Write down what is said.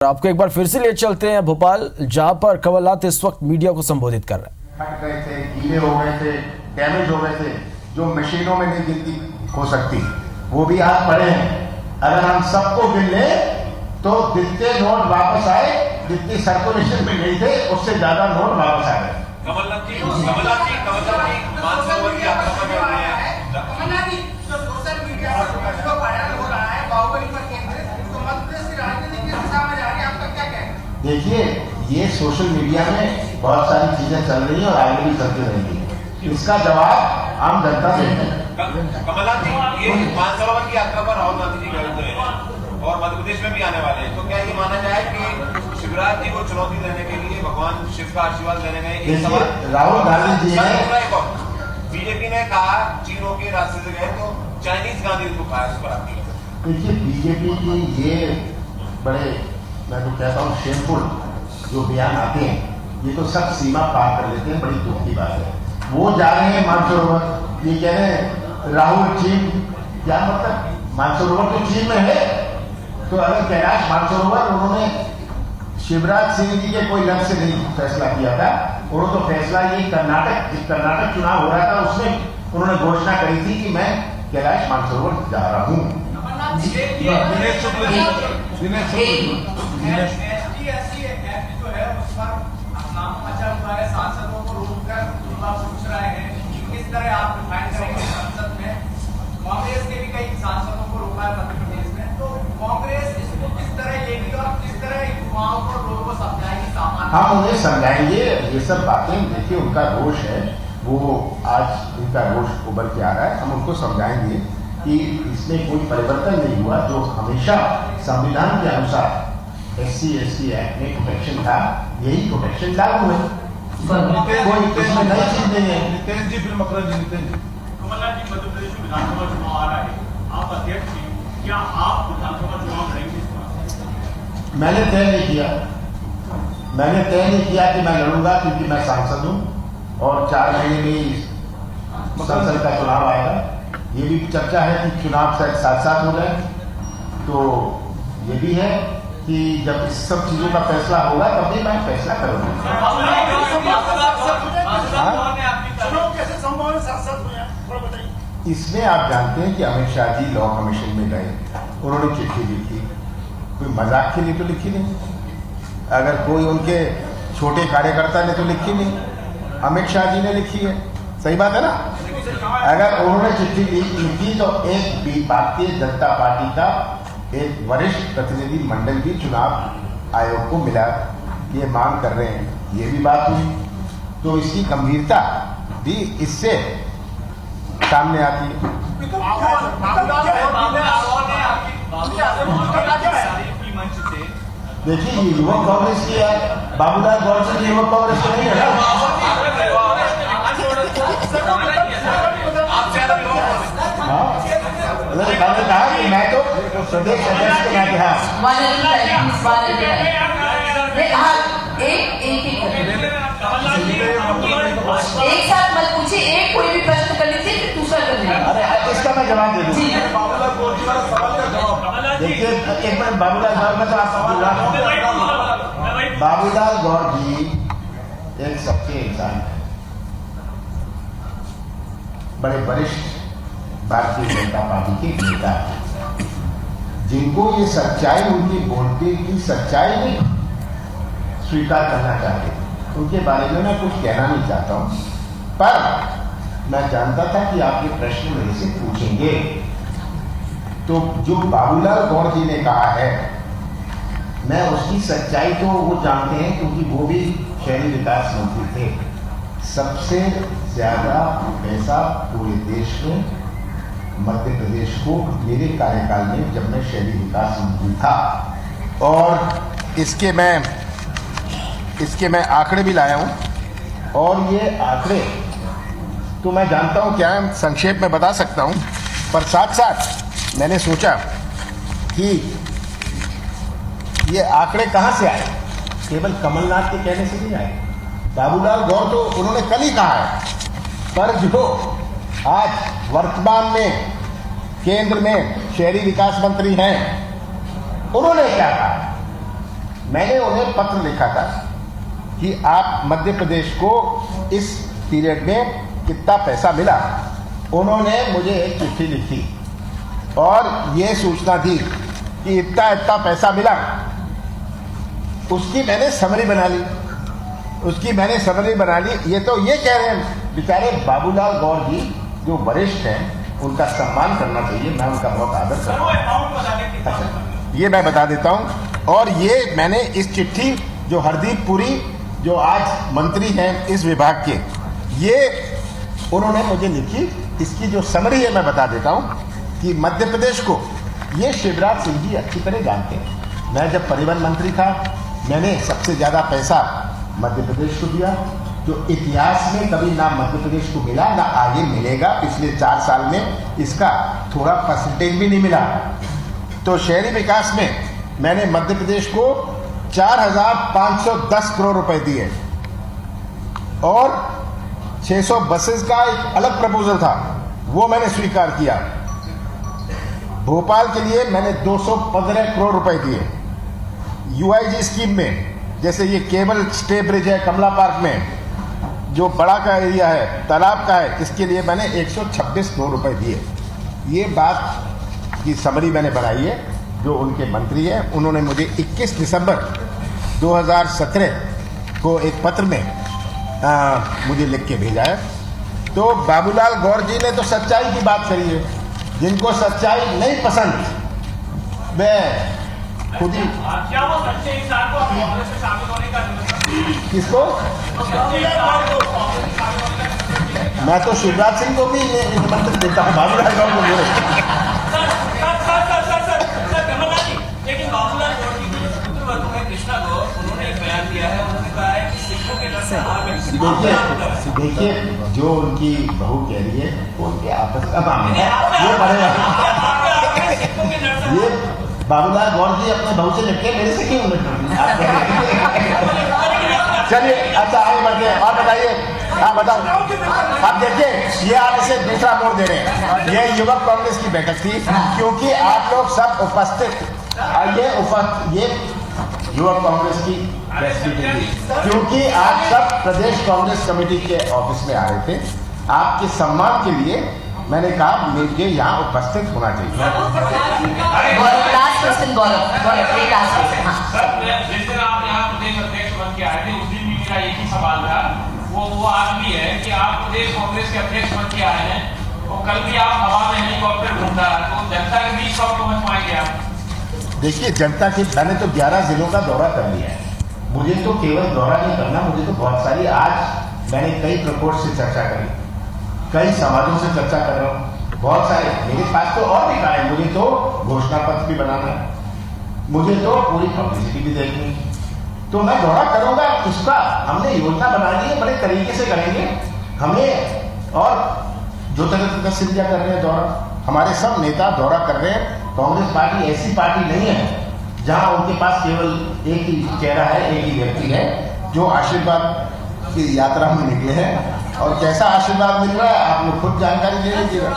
आपको एक बार फिर से ले चलते हैं भोपाल, जहां पर कमलनाथ इस वक्त मीडिया को संबोधित कर रहे हैं। फट गए थे, गीले हो गए थे, डैमेज हो गए थे, जो मशीनों में नहीं गिनती हो सकती, वो भी आज पड़े हैं। अगर हम सबको गिन ले तो जितने नोट वापस आए, जितनी सर्कुलेशन में नहीं थे, उससे ज्यादा नोट वापस आ गए। कमलनाथ जी मानसरोवर की यात्रा पर जा रहे हैं। कमलनाथ जी जो सोशल मीडिया पर वीडियो वायरल हो रहा है बाहुबली पर केंद्रित, तो मध्य प्रदेश की राजनीति किस दिशा में जा रही है, आपका क्या कहना है? देखिए, ये सोशल मीडिया में बहुत सारी चीजें चल रही हैं और आगे भी चलती रहेंगी। इसका जवाब आम जनता देते हैं। कमलनाथ जी, ये मानसरोवर की यात्रा पर राहुल गांधी जी गए हुए हैं और मध्य प्रदेश में भी आने वाले हैं, तो क्या ये माना जाए कि शिवराज जी को चुनौती देने के लिए भगवान शिव का आशीर्वाद लेने गए? राहुल गांधी जी ने बीजेपी ने कहा चीनों के रास्ते से गए तो चाइनीज गांधी को कहा, इस पर आपकी देखिए, बीजेपी की ये बड़े, मैं तो कहता हूँ, शेमफुल जो बयान आते हैं, ये तो सब सीमा पार कर लेते हैं। बड़ी दुख की बात है। वो जा रहे हैं मानसरोवर, ये कह रहे हैं राहुल चीन, क्या मतलब? मानसरोवर तो चीन में है, तो अगर कैलाश मानसरोवर उन्होंने शिवराज सिंह जी के कोई लक्ष्य से नहीं फैसला किया था। उन्होंने तो फैसला ये कर्नाटक चुनाव हो रहा था, उसमें उन्होंने घोषणा करी थी कि मैं कैलाश मानसरोवर जा रहा हूँ। सांसदों को रोककर पूछ रहे हैं, किस तरह आप डिफाइन करेंगे? संसद में कांग्रेस के भी कई सांसदों को रोका है मध्य प्रदेश में, तो कांग्रेस इसको किस तरह लेगी और किस तरह युवाओं को लोगों को समझाएगी? हम उन्हें समझाएंगे ये सब बातें। देखिए, उनका रोष है, वो आज उनका रोष उभर के आ रहा है। हम उनको समझाएंगे कि इसमें कोई परिवर्तन नहीं हुआ। जो हमेशा संविधान के अनुसार SC/ST एक्ट में प्रोटेक्शन था, यही प्रोटेक्शन लागू है। कोई इसमें नई चीज नहीं है। नितिन जी, फिर मकरंद जी, नितिन जी, कमलनाथ जी, मध्य प्रदेश में विधानसभा चुनाव आ रहा है, आप अध्यक्ष हैं, क्या आप विधानसभा चुनाव लड़ेंगे? मैंने तय नहीं किया कि मैं लड़ूंगा, क्योंकि मैं सांसद हूं और 4 महीने में संसद का चुनाव आएगा। ये भी चर्चा है कि चुनाव शायद साथ हो जाए, तो ये भी है कि जब इस सब चीजों का फैसला होगा तब भी मैं फैसला करूंगा। इसमें आप जानते हैं कि अमित शाह जी लॉ कमीशन में गए, उन्होंने चिट्ठी लिखी, कोई मजाक के लिए तो लिखी नहीं। अगर कोई उनके छोटे कार्यकर्ता ने तो लिखी नहीं, अमित शाह जी ने लिखी है। सही बात है ना? अगर उन्होंने चिट्ठी लिखी तो एक भारतीय जनता पार्टी का एक वरिष्ठ प्रतिनिधि मंडल भी चुनाव आयोग को मिला, ये मांग कर रहे हैं, ये भी बात हुई, तो इसकी गंभीरता भी इससे सामने आती है। देखिए, ये युवक कांग्रेस की है, बाबूलाल गौर से युवक कांग्रेस को नहीं है। मैंने कहा कि मैं तो प्रदेश अध्यक्ष के नाते एक साथ मत पूछिए, एक कोई भी प्रश्न कर लीजिए फिर दूसरा कर लीजिए। अरे इसका मैं जवाब दे दूंगा। देखिए, एक मिनट, बाबूलाल गौर में तो बाबूलाल गौर जी एक सच्चे इंसान है, बड़े वरिष्ठ भारतीय जनता पार्टी के नेता है, जिनको ये सच्चाई, उनकी बोलने की सच्चाई नहीं स्वीकार करना चाहते। उनके बारे में मैं कुछ कहना नहीं चाहता हूं, पर मैं जानता था कि आप ये प्रश्न मेरे से पूछेंगे। तो जो बाबूलाल गौर जी ने कहा है, मैं उसकी सच्चाई तो वो जानते हैं, क्योंकि वो भी शहरी विकास मंत्री थे। सबसे ज्यादा पैसा पूरे देश में मध्य प्रदेश को मेरे कार्यकाल में, जब मैं शहरी विकास मंत्री था, और इसके मैं आंकड़े भी लाया हूं, और ये आंकड़े तो मैं जानता हूं क्या है, संक्षेप में बता सकता हूं, पर साथ साथ मैंने सोचा कि ये आंकड़े कहां से आए। केवल कमलनाथ के कहने से नहीं आए, बाबूलाल गौर तो उन्होंने कल ही कहा है, पर जो आज वर्तमान में केंद्र में शहरी विकास मंत्री हैं, उन्होंने क्या कहा मैंने उन्हें पत्र लिखा था कि आप मध्य प्रदेश को इस पीरियड में कितना पैसा मिला। उन्होंने मुझे एक चिट्ठी लिखी और ये सूचना दी कि इतना इतना पैसा मिला। उसकी मैंने समरी बना ली, ये तो ये कह रहे हैं बेचारे बाबूलाल गौर जी जो वरिष्ठ हैं, उनका सम्मान करना चाहिए, मैं उनका बहुत आदर करता हूँ। अच्छा, ये मैं बता देता हूँ। और ये मैंने इस चिट्ठी जो हरदीप पुरी जो आज मंत्री हैं इस विभाग के, ये उन्होंने मुझे लिखी, इसकी जो समरी है मैं बता देता हूँ कि मध्य प्रदेश को ये शिवराज सिंह जी अच्छी तरह जानते हैं। मैं जब परिवहन मंत्री था, मैंने सबसे ज़्यादा पैसा मध्य प्रदेश को दिया, जो इतिहास में कभी ना मध्य प्रदेश को मिला ना आगे मिलेगा। पिछले 4 साल में इसका थोड़ा परसेंटेज भी नहीं मिला। तो शहरी विकास में मैंने मध्य प्रदेश को 4,510 करोड़ रुपए दिए और 600 बसेस का एक अलग प्रपोजल था, वो मैंने स्वीकार किया। भोपाल के लिए मैंने 215 करोड़ रुपए दिए। UIG स्कीम में जैसे ये केबल स्टे ब्रिज है कमला पार्क में, जो बड़ा का एरिया है, तालाब का है, इसके लिए मैंने 126 करोड़ रुपए दिए। ये बात की समरी मैंने बनाई है। जो उनके मंत्री हैं उन्होंने मुझे 21 दिसंबर 2017 को एक पत्र में मुझे लिख के भेजा है। तो बाबूलाल गौर जी ने तो सच्चाई की बात करी है। जिनको सच्चाई नहीं पसंद वे खुद ही क्या वो सच्चे इंसान को कांग्रेस में शामिल होने का किसको, मैं तो शिवराज सिंह को भी निमंत्रण देता हूँ, बाबूलाल गौर को बोले। लेकिन बाबूलाल गौर जी की पुत्र वधू है कृष्णा गौर, उन्होंने एक बयान दिया है, उन्होंने कहा है कि सिखों के डर से देखिए जो उनकी बहू कह रही है वो उनके आपस का मामला है, ये बड़े ये बाबूलाल गौर जी अपने बहू से निपटे, मेरे से क्यों चलिए। अच्छा आगे बढ़ते हैं और बताइए, हाँ बताओ। अब देखिए ये आप इसे दूसरा मोड़ दे रहे हैं। ये युवक कांग्रेस की बैठक थी क्योंकि आप लोग सब उपस्थित, ये युवक कांग्रेस की मीटिंग थी क्योंकि आप सब प्रदेश कांग्रेस कमेटी के ऑफिस में आ रहे थे। आपके सम्मान के लिए मैंने कहा मुझे यहाँ उपस्थित होना चाहिए। जिस दिन आप यहाँ प्रदेश अध्यक्ष बन के आए थे उस दिन भी मेरा एक ही सवाल था, वो आदमी है कि आप प्रदेश कांग्रेस के अध्यक्ष बन के आए हैं, वो कल भी आप हवा में हेलीकॉप्टर घूम रहा, तो जनता के बीच कब पहुंच पाएंगे आप? देखिए जनता के, मैंने तो 11 जिलों का दौरा कर लिया है। मुझे तो केवल दौरा नहीं करना, मुझे तो बहुत सारी, आज मैंने कई प्रकोष्ठ से चर्चा करी, कई समाजों से चर्चा कर रहा हूँ, बहुत सारे मेरे पास तो और भी कार्य, मुझे तो घोषणा पत्र भी बनाना है, मुझे तो पूरी पब्लिसिटी भी देखनी है। तो मैं दौरा करूंगा, उसका हमने योजना बना ली है, बड़े तरीके से करेंगे हमें। और ज्योतिरादित्य सिंधिया कर रहे हैं दौरा, हमारे सब नेता दौरा कर रहे हैं। कांग्रेस पार्टी ऐसी पार्टी नहीं है जहां उनके पास केवल एक ही चेहरा है, एक ही व्यक्ति है जो आशीर्वाद की यात्रा में निकले हैं। और कैसा आशीर्वाद मिल रहा है आप लोग खुद जानकारी ले लीजिएगा।